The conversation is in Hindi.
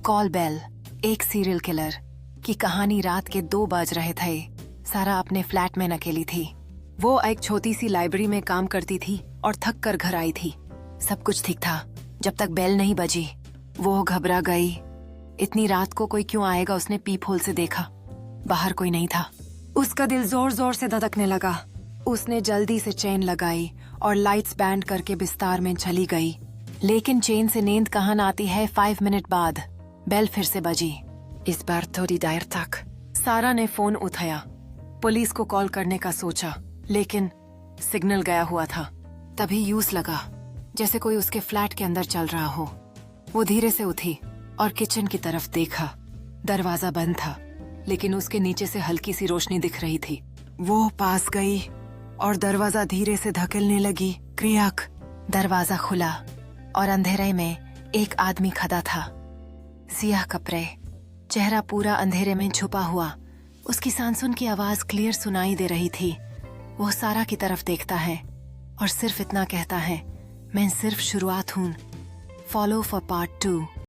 कॉल बेल, एक सीरियल किलर की कहानी। रात के 2 बज रहे थे। सारा अपने फ्लैट में अकेली थी। वो एक छोटी सी लाइब्रेरी में काम करती थी और थक कर घर आई थी। सब कुछ ठीक था जब तक बेल नहीं बजी। वो घबरा गई। इतनी रात को कोई क्यों आएगा? उसने पीप होल से देखा, बाहर कोई नहीं था। उसका दिल जोर जोर से धड़कने लगा। उसने जल्दी से चेन लगाई और लाइट्स बैंड करके बिस्तार में चली गई। लेकिन चेन से नींद कहाँ आती है। 5 मिनट बाद बेल फिर से बजी, इस बार थोड़ी देर तक। सारा ने फोन उठाया, पुलिस को कॉल करने का सोचा, लेकिन सिग्नल गया हुआ था। तभी यूं लगा जैसे कोई उसके फ्लैट के अंदर चल रहा हो। वो धीरे से उठी और किचन की तरफ देखा। दरवाजा बंद था, लेकिन उसके नीचे से हल्की सी रोशनी दिख रही थी। वो पास गई और दरवाजा धीरे से धकेलने लगी। क्रियाक, दरवाजा खुला और अंधेरे में एक आदमी खड़ा था। सियाह कपड़े, चेहरा पूरा अंधेरे में छुपा हुआ। उसकी सांसों की आवाज क्लियर सुनाई दे रही थी। वो सारा की तरफ देखता है और सिर्फ इतना कहता है, मैं सिर्फ शुरुआत हूँ। Follow for part 2।